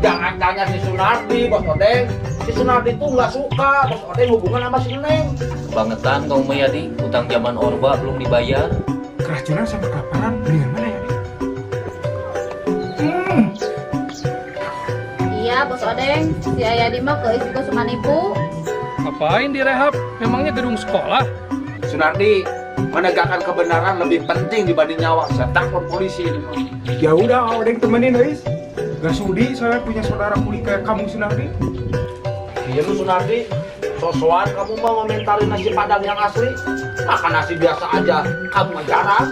Jangan tanya si Sunardi, Bos Odeng. Si Sunardi tuh nggak suka Bos Odeng hubungan sama si Neng. Kebangetan kamu mah ya di, utang zaman Orba belum dibayar. Keracunan sama kelaparan mendingan mana ya, Dik? Iya, Bos Odeng. Si Ayadi mah keis juga suka nipu. Ngapain direhab? Memangnya gedung sekolah? Sunardi, menegakkan kebenaran lebih penting dibanding nyawa. Saya takut polisi ini. Ya udah, ada yang temenin, guys. Gak sudi saya punya saudara kuli kayak kamu, Sunardi. Iya lu Sunardi, sosokan kamu mau ngomentarin nasi padang yang asli. Makan nasi biasa aja, kamu mah jarang.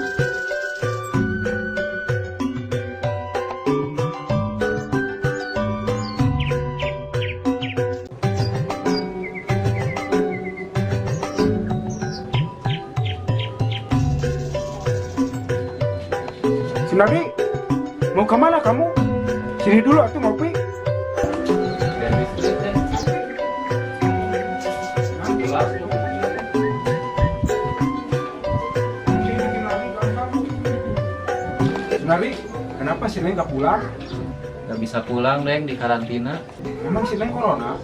Sunardi, mau kemana kamu? Sini dulu atuh ngopi. Dan listrik deh. Jelas tuh. Sunardi, kenapa si Neng gak pulang? Gak bisa pulang deng, di karantina. Emang si Neng corona?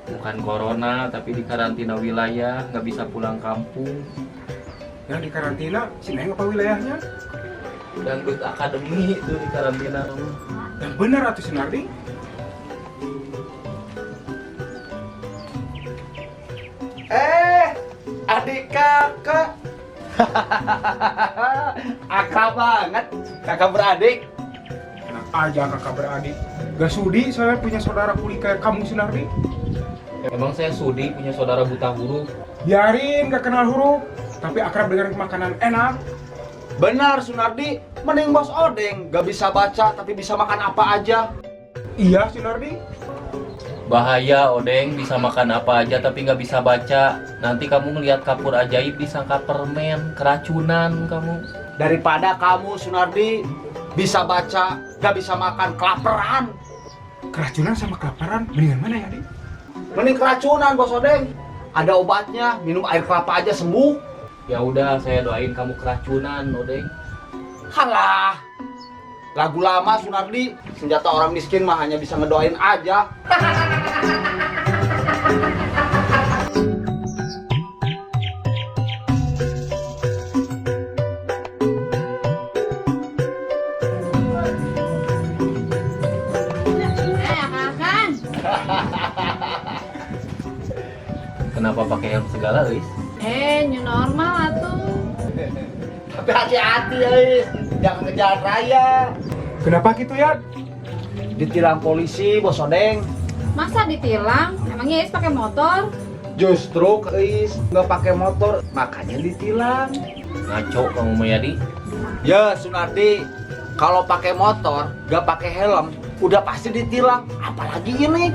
Bukan corona, tapi di karantina wilayah, gak bisa pulang kampung. Yang di karantina, si Neng apa wilayahnya? Dangdut Akademi itu di karantina. Yang benar atuh Sunardi. Adik kakak. Akrab banget, kakak beradik. Enak aja kakak beradik. Gak sudi saya punya saudara kuli kayak kamu, Sunardi. Emang saya sudi punya saudara buta huruf. Biarin gak kenal huruf, tapi akrab dengan makanan enak. Benar Sunardi, mending Bos Odeng gak bisa baca tapi bisa makan apa aja. Iya, Sunardi. Bahaya Odeng, bisa makan apa aja tapi nggak bisa baca. Nanti kamu ngelihat kapur ajaib disangka permen, keracunan kamu. Daripada kamu Sunardi bisa baca, gak bisa makan, kelaparan. Keracunan sama kelaparan mendingan mana ya, Dik? Mending keracunan Bos Odeng. Ada obatnya, minum air kelapa aja sembuh. Ya udah, saya doain kamu keracunan Odeng. Halah, lagu lama Sunardi, senjata orang miskin mah hanya bisa ngedoain aja. Akan. Kenapa pakai helm segala, Luis? New normal atuh. Tapi hati-hati guys, jangan ke jalan raya. Kenapa gitu ya? Ditilang polisi Bos Odeng. Masa ditilang? Emangnya Is pakai motor? Justru guys nggak pakai motor, makanya ditilang. Ngaco kamu Mayadi. Ya Sunardi, kalau pakai motor nggak pakai helm, udah pasti ditilang. Apalagi ini,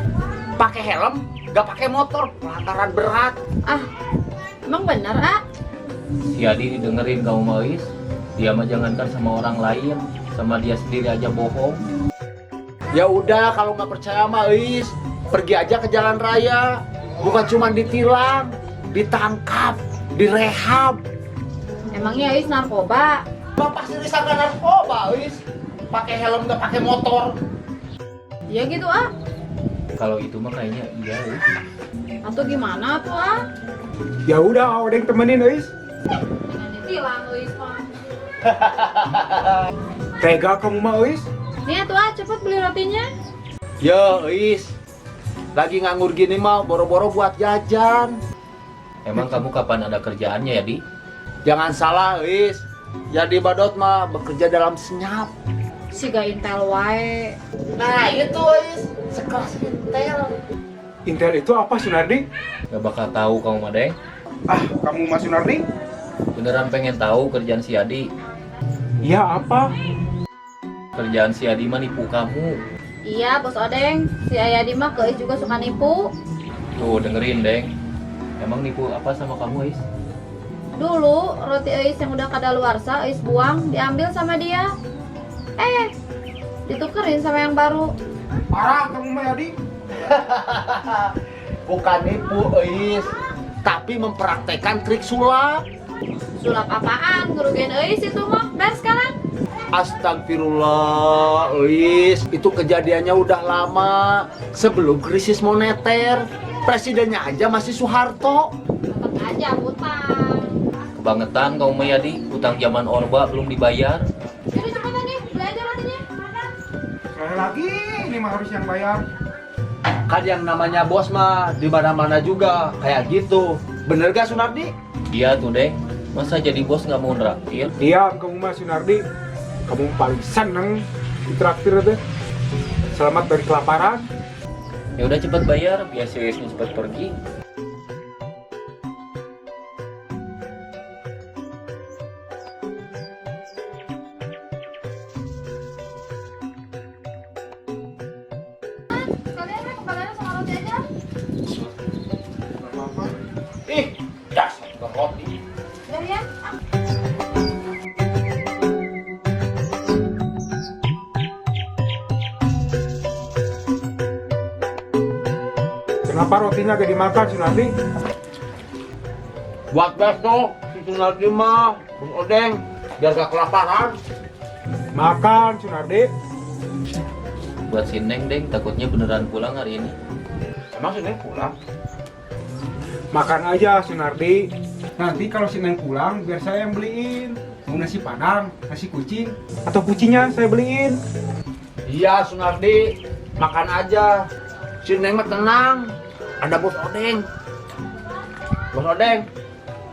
pakai helm nggak pakai motor, pelanggaran berat. Ah, emang bener ah? Si Adi didengerin kamu Mawis. Dia mah jangankan sama orang lain, sama dia sendiri aja bohong. Ya udah kalau nggak percaya mah Is, pergi aja ke jalan raya. Bukan cuma ditilang, ditangkap, direhab. Emangnya Is narkoba? Bapak pasti disangka narkoba Is. Pakai helm nggak pakai motor. Ya gitu ah. Kalau itu mah kayaknya iya, Luis. Atau gimana tuh ah? Ya udah, ada yang temenin, guys. Dengan ditilang Is mah. Tega kamu mah, guys. Nih tuh ah, cepet beli rotinya. Ya Is, lagi nganggur gini mah boro-boro buat jajan. Emang kamu kapan ada kerjaannya ya, Di? Jangan salah Is, jadi badot mah bekerja dalam senyap. Siga intel wae. Nah itu Is, sekelas Intel. Intel itu apa, Sunardi? Gak bakal tahu kamu mah, Deng. Ah, kamu Mas Sunardi? Beneran pengen tahu kerjaan si Adi? Iya, apa? Kerjaan si Adi mah nipu kamu. Iya Bos Odeng, si Ayadi mah ke Is juga suka nipu. Tuh dengerin, Deng. Emang nipu apa sama kamu, Is? Dulu roti Is yang udah kadaluarsa Is buang, diambil sama dia. Ditukerin sama yang baru. Parah kamu mah, Yadi. Bukan nipu Is, tapi mempraktekkan trik sulap. Sulap apaan? Ngerugiin Is itu mah. Dan sekarang Astagfirullah, Lis. Itu kejadiannya udah lama. Sebelum krisis moneter. Presidennya aja masih Soeharto. Tetap aja hutang. Kebangetan kamu Mayadi, utang zaman Orba belum dibayar. Jadi cepetan nih, belajar rotinya. Sekali lagi, ini mah harus yang bayar. Kan yang namanya bos mah di mana-mana juga kayak gitu. Bener gak Sunardi? Iya tuh Deng, masa jadi bos nggak mau nraktir? Diam kamu mah Sunardi. Kamu paling seneng ditraktir deh. Selamat dari kelaparan. Ya udah cepet bayar, biar si Wisnu cepet pergi. Sekalian kan kembaliannya sama roti aja. Ih, dasar tukang roti. Udah ya. Kenapa rotinya gak dimakan Sunardi? Buat besok, si Sunardi mah, Bos Odeng, biar gak kelaparan. Makan Sunardi. Buat si Neng Deng, takutnya beneran pulang hari ini. Emang si Neng pulang? Makan aja Sunardi. Nanti kalau si Neng pulang biar saya yang beliin. Mau nasi padang, nasi kucing, atau kucingnya saya beliin. Iya Sunardi, makan aja. Si Neng mah tenang, ada Bos Odeng. Bos Odeng,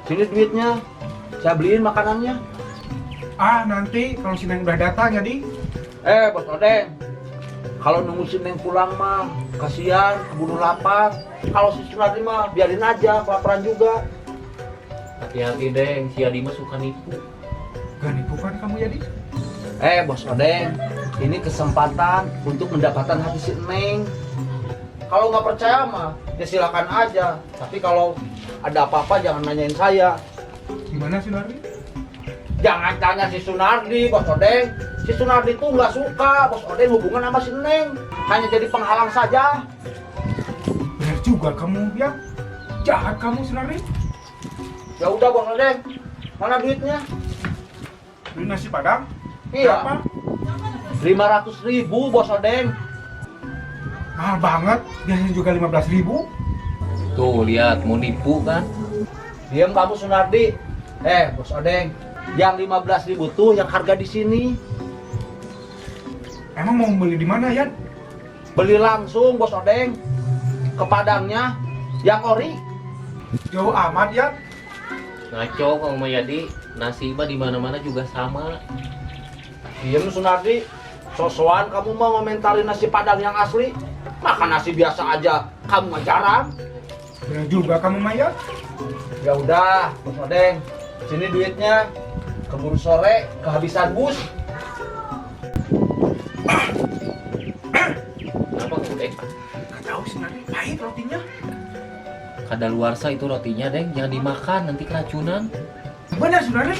sini duitnya, saya beliin makanannya. Ah nanti kalau si Neng udah datang jadi. Bos Odeng, kalau nunggu si Neng pulang mah, kasihan, keburu lapar. Kalau si Sunardi mah, biarin aja, kelaparan juga. Hati-hati Deng, si Adi mah suka nipu. Gak nipu kan kamu jadi? Bos Odeng, ini kesempatan untuk mendapatkan hati si Neng. Kalau nggak percaya mah, ya silakan aja. Tapi kalau ada apa-apa jangan nanyain saya. Gimana Sunardi? Jangan tanya si Sunardi, Bos Odeng. Si Sunardi tuh nggak suka Bos Odeng hubungan sama si Neng. Hanya jadi penghalang saja. Bener juga kamu ya. Jahat kamu Sunardi. Ya udah Bos Odeng, mana duitnya? Beli nasi padang? Iya. Berapa? 500.000 Bos Odeng. Mahal banget. Biasanya juga 15.000. Tuh lihat, mau nipu kan? Diam kamu Sunardi. Bos Odeng, yang 15.000 tuh yang harga di sini. Emang mau beli di mana ya? Beli langsung Bos Odeng. Ke Padangnya, yang ori. Jauh amat ya. Ngaco Kang Mayadi, nasi mah di mana-mana juga sama. Diam Sunardi. Sosokan kamu mau ngomentarin nasi Padang yang asli. Makan nasi biasa aja, kamu mah jarang. Bener juga kamu Maya. Ya udah, Bos Odeng. Sini duitnya. Keburu sore, kehabisan bus. Kenapa Kang Deng? Gak tahu Sunardi, pahit rotinya. Kadaluarsa itu rotinya Deng, jangan dimakan, nanti keracunan. Bener Sunardi.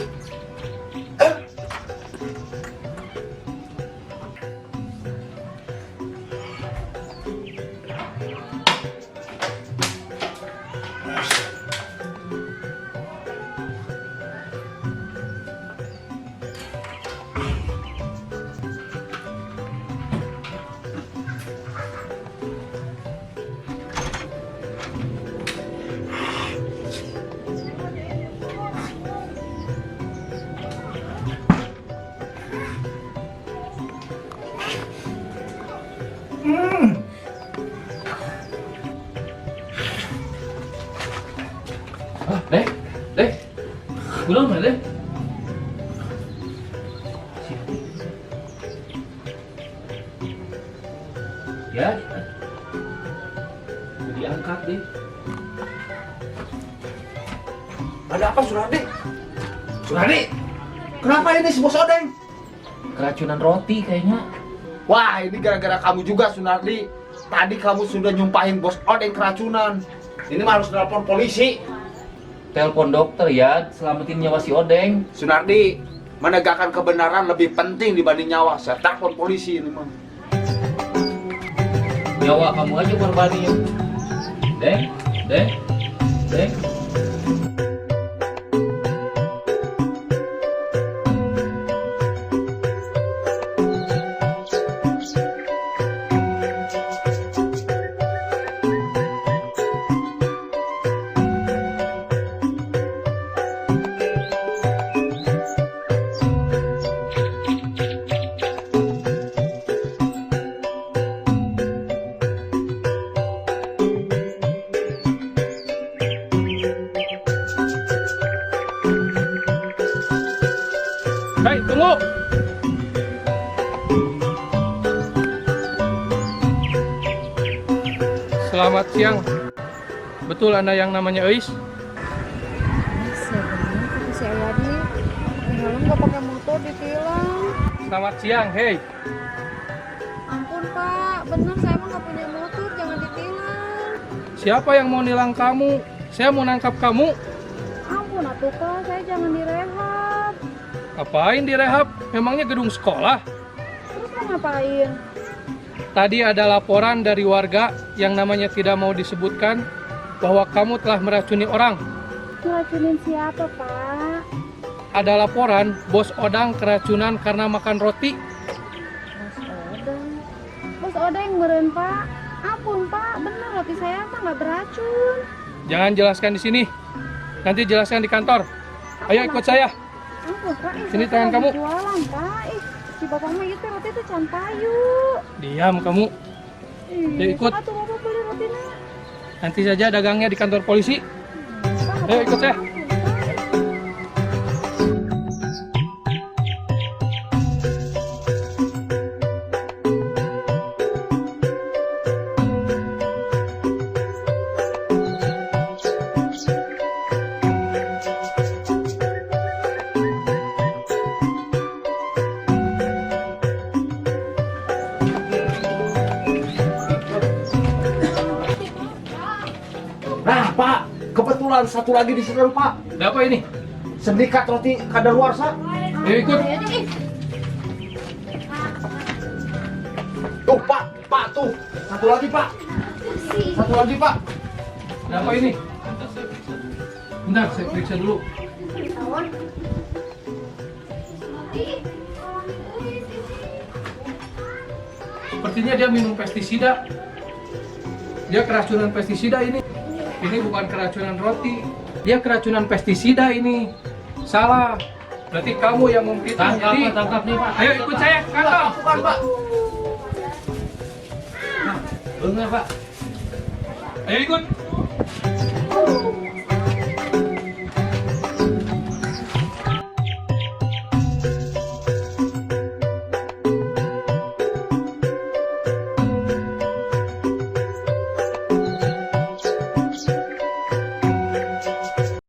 Deng, Deng, pulang nggak Deng? Ya, udah diangkat deh. Ada apa Sunardi? Sunardi, kenapa ini si Bos Odeng? Keracunan roti kayaknya. Wah, ini gara-gara kamu juga Sunardi. Tadi kamu sudah nyumpahin Bos Odeng keracunan. Ini mah harus telepon polisi. Telepon dokter ya, selamatin nyawa si Odeng. Sunardi, menegakkan kebenaran lebih penting dibanding nyawa. Saya telepon polisi ini mah. Nyawa kamu aja korbanin. Deng, Deng, Deng. Selamat siang. Betul Anda yang namanya Eis? Sebenarnya kata si Ayadi, helm nggak pakai motor ditilang. Selamat siang, hei. Ampun Pak, bener saya mah nggak punya motor, jangan ditilang. Siapa yang mau nilang kamu? Saya mau nangkap kamu. Ampun atuh Pak, saya jangan direhab. Ngapain direhab? Memangnya gedung sekolah? Terus mau ngapain? Tadi ada laporan dari warga yang namanya tidak mau disebutkan bahwa kamu telah meracuni orang. Ngeracunin siapa Pak? Ada laporan Bos Odang keracunan karena makan roti. Bos Odeng meureun Pak. Ampun Pak, bener roti saya mah nggak beracun. Jangan jelaskan di sini. Nanti jelaskan di kantor. Ayo ikut saya. Ampun Pak, Sini saya tangan lagi kamu. Jualan Pak. Si bapak mah itu roti itu can payu. Diam kamu. Ayo ikut. Atuh bapak beli rotinya. Nanti saja dagangnya di kantor polisi. Ayo ikut saya. Nah Pak, kebetulan satu lagi di sini Pak. Ada apa ini? Sindikat roti kadaluarsa. Ayo ikut. Tuh Pak, Pak tuh. Satu lagi Pak. Satu lagi Pak. Ada apa ini? Bentar, saya periksa dulu. Sepertinya dia minum pestisida. Dia keracunan pestisida ini. Ini bukan keracunan roti. Dia keracunan pestisida ini. Salah. Berarti kamu yang memfitnah. Tangkap, Jadi, Pak, tangkap nih, Pak. Ayo ikut saya ke kantor. Bukan Pak. Bener, Pak. Ayo ikut.